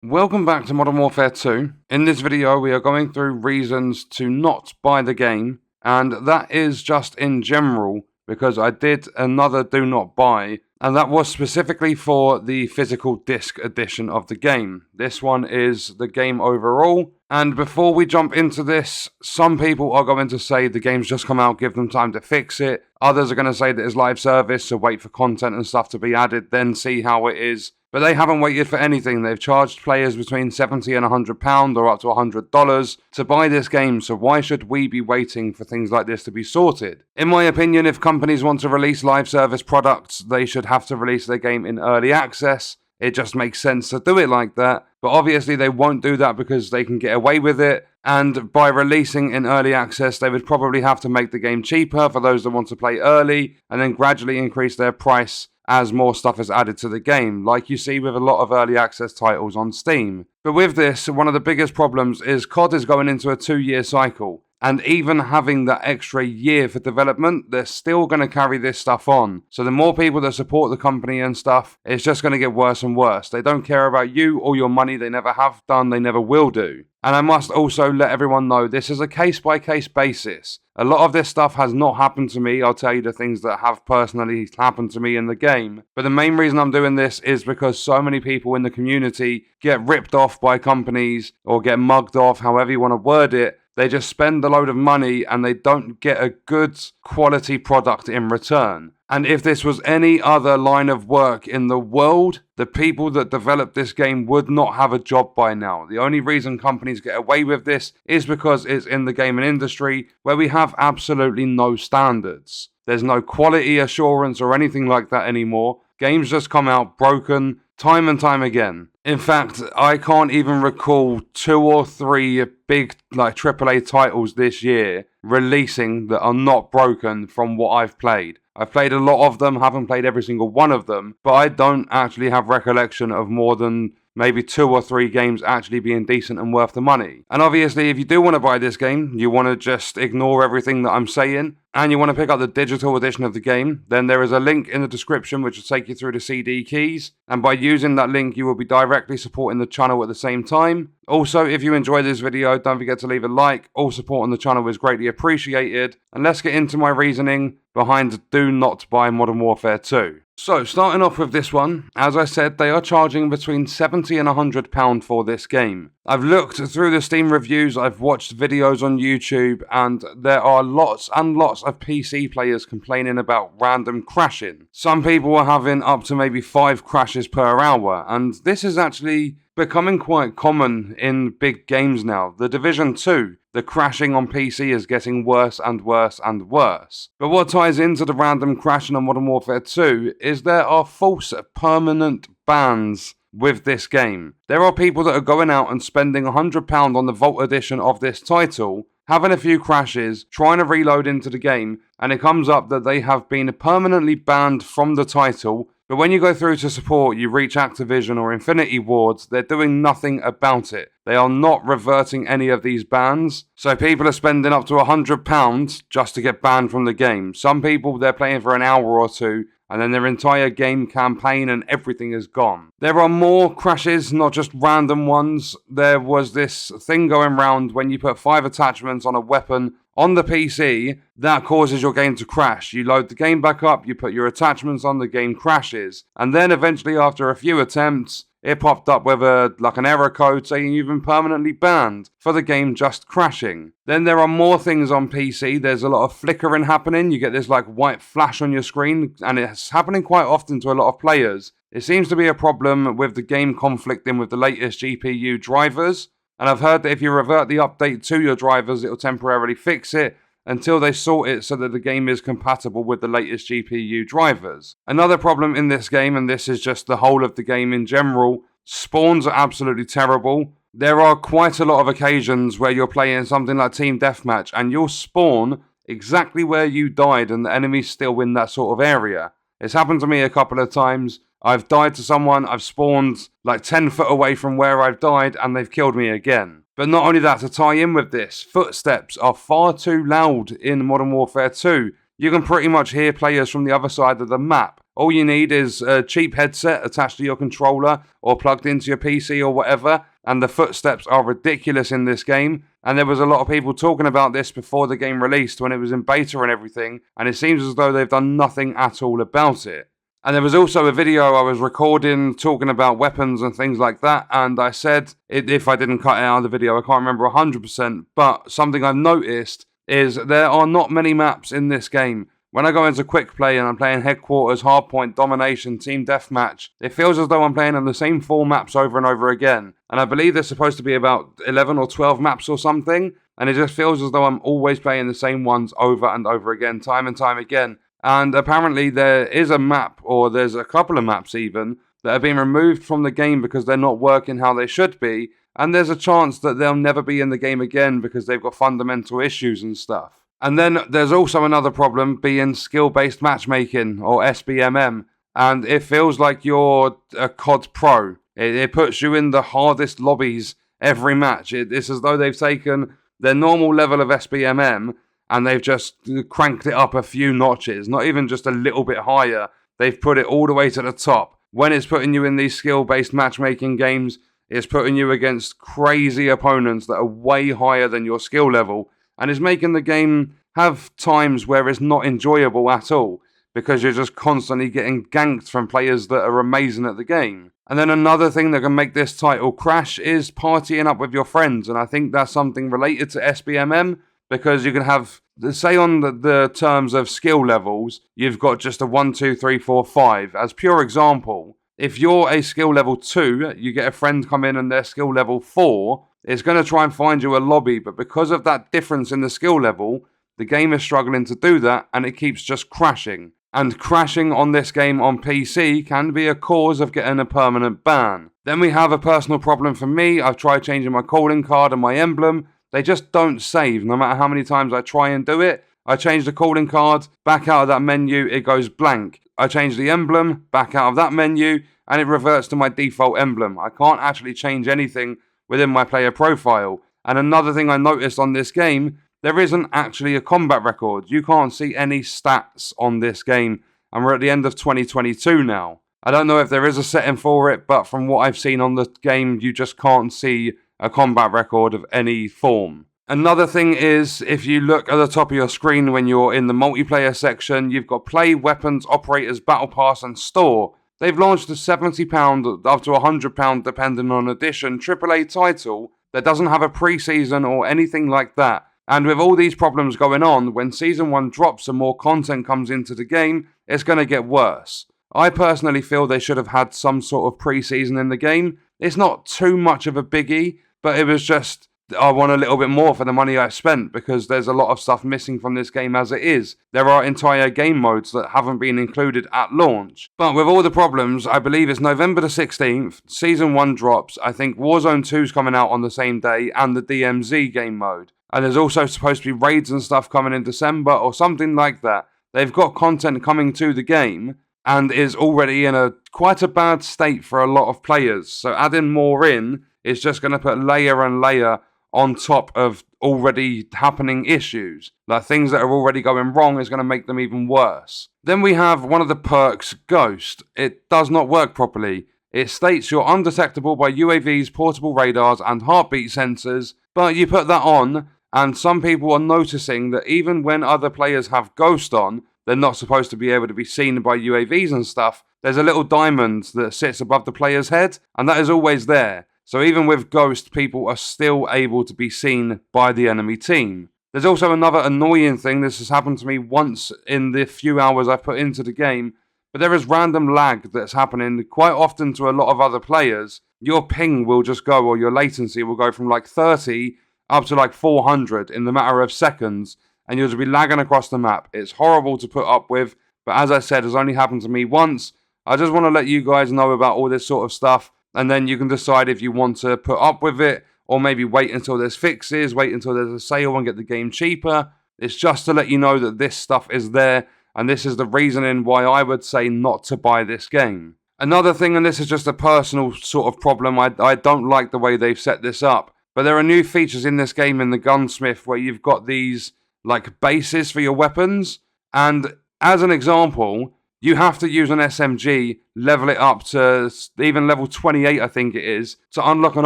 Welcome back to Modern Warfare 2. In this video we are going through reasons to not buy the game, and that is just in general because I did another do not buy, and that was specifically for the physical disc edition of the game. This one is the game overall, and before we jump into this, some people are going to say the game's just come out, give them time to fix it. Others are going to say that it's live service, so wait for content and stuff to be added, then see how it is. But they haven't waited for anything. They've charged players between £70 and £100 or up to $100 to buy this game, so why should we be waiting for things like this to be sorted? In my opinion, if companies want to release live service products, they should have to release their game in early access. It just makes sense to do it like that, but obviously they won't do that because they can get away with it, and by releasing in early access, they would probably have to make the game cheaper for those that want to play early, and then gradually increase their price as more stuff is added to the game, like you see with a lot of early access titles on Steam. But with this, one of the biggest problems is CoD is going into a 2-year cycle, and even having that extra year for development, they're still going to carry this stuff on. So the more people that support the company and stuff, it's just going to get worse and worse. They don't care about you or your money, they never have done, they never will do. And I must also let everyone know this is a case-by-case basis. A lot of this stuff has not happened to me. I'll tell you the things that have personally happened to me in the game. But the main reason I'm doing this is because so many people in the community get ripped off by companies or get mugged off, however you want to word it. They just spend a load of money and they don't get a good quality product in return. And if this was any other line of work in the world, the people that developed this game would not have a job by now. The only reason companies get away with this is because it's in the gaming industry where we have absolutely no standards. There's no quality assurance or anything like that anymore. Games just come out broken time and time again. In fact, I can't even recall 2 or 3 big AAA titles this year releasing that are not broken from what I've played. I've played a lot of them, haven't played every single one of them, but I don't actually have recollection of more than maybe 2 or 3 games actually being decent and worth the money. And obviously, if you do want to buy this game, you want to just ignore everything that I'm saying, and you want to pick up the digital edition of the game, then there is a link in the description which will take you through the CD keys, and by using that link you will be directly supporting the channel at the same time. Also, if you enjoyed this video, don't forget to leave a like. All support on the channel is greatly appreciated. And let's get into my reasoning behind do not buy Modern Warfare 2. So, starting off with this one, as I said, they are charging between £70 and £100 for this game. I've looked through the Steam reviews, I've watched videos on YouTube, and there are lots and lots of PC players complaining about random crashing. Some people are having up to maybe 5 crashes per hour, and this is actually becoming quite common in big games now. The Division 2, the crashing on PC is getting worse and worse and worse. But what ties into the random crashing on Modern Warfare 2 is there are false permanent bans with this game. There are people that are going out and spending £100 on the Vault edition of this title, having a few crashes, trying to reload into the game, and it comes up that they have been permanently banned from the title. But when you go through to support, you reach Activision or Infinity Wards, they're doing nothing about it. They are not reverting any of these bans. So people are spending up to £100 just to get banned from the game. Some people, they're playing for an hour or two, and then their entire game campaign and everything is gone. There are more crashes, not just random ones. There was this thing going around when you put 5 attachments on a weapon on the PC, that causes your game to crash. You load the game back up, you put your attachments on, the game crashes. And then eventually after a few attempts, it popped up with an error code saying you've been permanently banned for the game just crashing. Then there are more things on PC. There's a lot of flickering happening. You get this white flash on your screen, and it's happening quite often to a lot of players. It seems to be a problem with the game conflicting with the latest GPU drivers. And I've heard that if you revert the update to your drivers, it'll temporarily fix it until they sort it so that the game is compatible with the latest GPU drivers. Another problem in this game, and this is just the whole of the game in general, spawns are absolutely terrible. There are quite a lot of occasions where you're playing something like Team Deathmatch and you'll spawn exactly where you died and the enemy's still in that sort of area. It's happened to me a couple of times. I've died to someone, I've spawned 10 foot away from where I've died, and they've killed me again. But not only that, to tie in with this, footsteps are far too loud in Modern Warfare 2. You can pretty much hear players from the other side of the map. All you need is a cheap headset attached to your controller or plugged into your PC or whatever, and the footsteps are ridiculous in this game. And there was a lot of people talking about this before the game released when it was in beta and everything, and it seems as though they've done nothing at all about it. And there was also a video I was recording talking about weapons and things like that, and I said, if I didn't cut it out of the video, I can't remember 100%, but something I've noticed is there are not many maps in this game. When I go into quick play and I'm playing Headquarters, Hardpoint, Domination, Team Deathmatch, it feels as though I'm playing on the same 4 maps over and over again. And I believe there's supposed to be about 11 or 12 maps or something, and it just feels as though I'm always playing the same ones over and over again, time and time again. And apparently there is a map, or there's a couple of maps even, that have been removed from the game because they're not working how they should be, and there's a chance that they'll never be in the game again because they've got fundamental issues and stuff. And then there's also another problem being skill-based matchmaking, or SBMM, and it feels like you're a CoD pro. It puts you in the hardest lobbies every match. It's as though they've taken their normal level of SBMM and they've just cranked it up a few notches, not even just a little bit higher. They've put it all the way to the top. When it's putting you in these skill-based matchmaking games, it's putting you against crazy opponents that are way higher than your skill level, and it's making the game have times where it's not enjoyable at all, because you're just constantly getting ganked from players that are amazing at the game. And then another thing that can make this title crash is partying up with your friends, and I think that's something related to SBMM, because you can have, say on the terms of skill levels, you've got just a 1, 2, 3, 4, 5. As pure example, if you're a skill level 2, you get a friend come in and they're skill level 4, it's going to try and find you a lobby, but because of that difference in the skill level, the game is struggling to do that, and it keeps just crashing. And crashing on this game on PC can be a cause of getting a permanent ban. Then we have a personal problem for me. I've tried changing my calling card and my emblem. They just don't save, no matter how many times I try and do it. I change the calling card, back out of that menu, it goes blank. I change the emblem, back out of that menu, and it reverts to my default emblem. I can't actually change anything within my player profile. And another thing I noticed on this game, there isn't actually a combat record. You can't see any stats on this game, and we're at the end of 2022 now. I don't know if there is a setting for it, but from what I've seen on the game, you just can't see a combat record of any form. Another thing is, if you look at the top of your screen when you're in the multiplayer section, you've got Play, Weapons, Operators, Battle Pass and Store. They've launched a £70 up to £100 depending on edition AAA title that doesn't have a pre-season or anything like that. And with all these problems going on, when Season 1 drops and more content comes into the game, it's going to get worse. I personally feel they should have had some sort of pre-season in the game. It's not too much of a biggie, but it was just, I want a little bit more for the money I spent, because there's a lot of stuff missing from this game as it is. There are entire game modes that haven't been included at launch. But with all the problems, I believe it's November the 16th, Season 1 drops, I think Warzone 2's coming out on the same day, and the DMZ game mode. And there's also supposed to be raids and stuff coming in December or something like that. They've got content coming to the game, and is already in quite a bad state for a lot of players. So adding more in is just going to put layer and layer on top of already happening issues. Like things that are already going wrong is going to make them even worse. Then we have one of the perks, Ghost. It does not work properly. It states you're undetectable by UAVs, portable radars and heartbeat sensors, but you put that on and some people are noticing that even when other players have Ghost on, they're not supposed to be able to be seen by UAVs and stuff. There's a little diamond that sits above the player's head, and that is always there. So even with Ghost, people are still able to be seen by the enemy team. There's also another annoying thing. This has happened to me once in the few hours I've put into the game, but there is random lag that's happening quite often to a lot of other players. Your ping will just go, or your latency will go from like 30 up to like 400 in the matter of seconds, and you'll just be lagging across the map. It's horrible to put up with, but as I said, it's only happened to me once. I just want to let you guys know about all this sort of stuff, and then you can decide if you want to put up with it, or maybe wait until there's fixes, wait until there's a sale and get the game cheaper. It's just to let you know that this stuff is there, and this is the reasoning why I would say not to buy this game. Another thing, and this is just a personal sort of problem, I don't like the way they've set this up, but there are new features in this game in the gunsmith where you've got these like bases for your weapons, and as an example, you have to use an SMG, level it up to even level 28, I think it is, to unlock an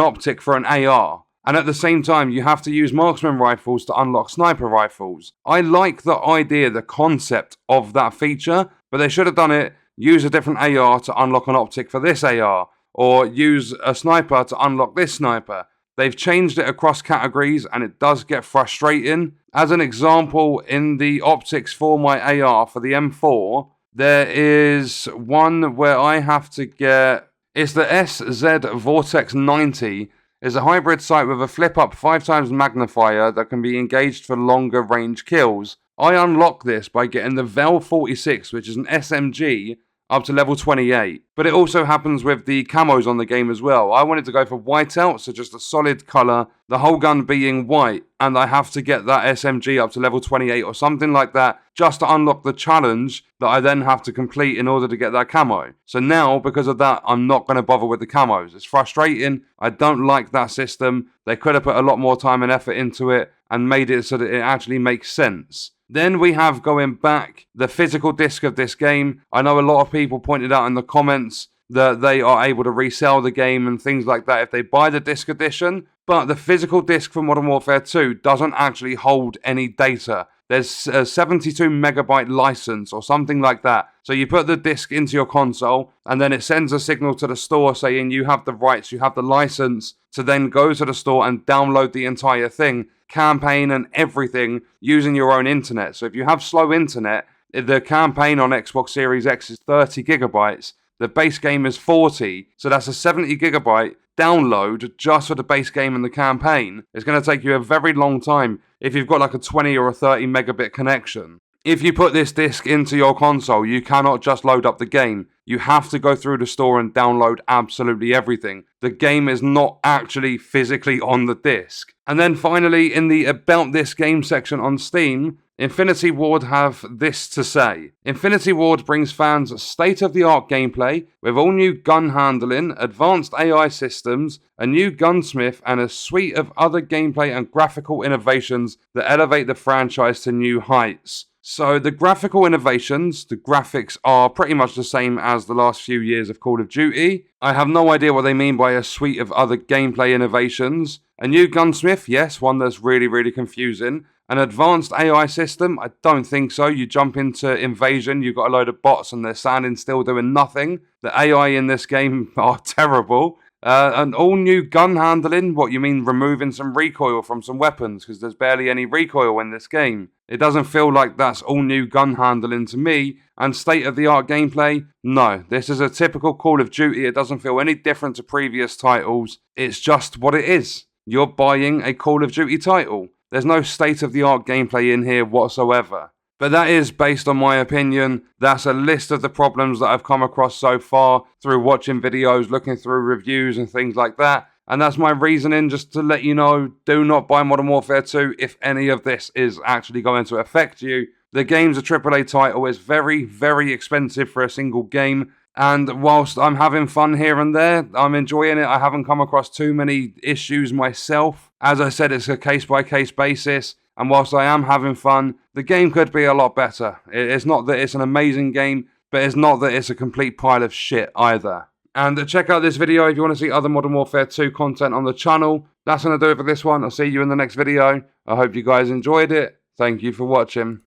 optic for an AR. And at the same time, you have to use marksman rifles to unlock sniper rifles. I like the idea, the concept of that feature, but they should have done it, use a different AR to unlock an optic for this AR, or use a sniper to unlock this sniper. They've changed it across categories and it does get frustrating. As an example, in the optics for my AR for the M4, there is one where I have to get, it's the SZ Vortex 90. It's a hybrid sight with a flip-up 5x magnifier that can be engaged for longer range kills. I unlock this by getting the Vel 46, which is an SMG, up to level 28. But it also happens with the camos on the game as well. I wanted to go for whiteout, so just a solid colour, the whole gun being white, and I have to get that SMG up to level 28 or something like that, just to unlock the challenge that I then have to complete in order to get that camo. So now, because of that, I'm not going to bother with the camos. It's frustrating. I don't like that system. They could have put a lot more time and effort into it and made it so that it actually makes sense. Then we have, going back, the physical disc of this game. I know a lot of people pointed out in the comments that they are able to resell the game and things like that if they buy the disc edition, but the physical disc for Modern Warfare 2 doesn't actually hold any data. There's a 72 megabyte license or something like that. So you put the disc into your console and then it sends a signal to the store saying you have the rights, you have the license to then go to the store and download the entire thing, campaign and everything, using your own internet. So if you have slow internet, the campaign on Xbox Series X is 30 gigabytes. The base game is 40. So that's a 70 gigabyte download just for the base game and the campaign. It's going to take you a very long time if you've got like a 20 or a 30 megabit connection. If you put this disc into your console, you cannot just load up the game. You have to go through the store and download absolutely everything. The game is not actually physically on the disc. And then finally, in the About This Game section on Steam, Infinity Ward have this to say. Infinity Ward brings fans state-of-the-art gameplay with all new gun handling, advanced AI systems, a new gunsmith, and a suite of other gameplay and graphical innovations that elevate the franchise to new heights. So the graphical innovations, the graphics are pretty much the same as the last few years of Call of Duty. I have no idea what they mean by a suite of other gameplay innovations. A new gunsmith, yes, one that's really confusing. An advanced AI system, I don't think so. You jump into Invasion, you've got a load of bots and they're standing still doing nothing. The AI in this game are terrible. An all-new gun handling, what you mean removing some recoil from some weapons, because there's barely any recoil in this game. It doesn't feel like that's all-new gun handling to me. And state-of-the-art gameplay, no. This is a typical Call of Duty. It doesn't feel any different to previous titles. It's just what it is. You're buying a Call of Duty title. There's no state-of-the-art gameplay in here whatsoever. But that is based on my opinion. That's a list of the problems that I've come across so far through watching videos, looking through reviews and things like that. And that's my reasoning, just to let you know, do not buy Modern Warfare 2 if any of this is actually going to affect you. The game's a AAA title. It's very expensive for a single game. And whilst I'm having fun here and there, I'm enjoying it. I haven't come across too many issues myself. As I said, it's a case-by-case basis. And whilst I am having fun, the game could be a lot better. It's not that it's an amazing game, but it's not that it's a complete pile of shit either. And check out this video if you want to see other Modern Warfare 2 content on the channel. That's going to do it for this one. I'll see you in the next video. I hope you guys enjoyed it. Thank you for watching.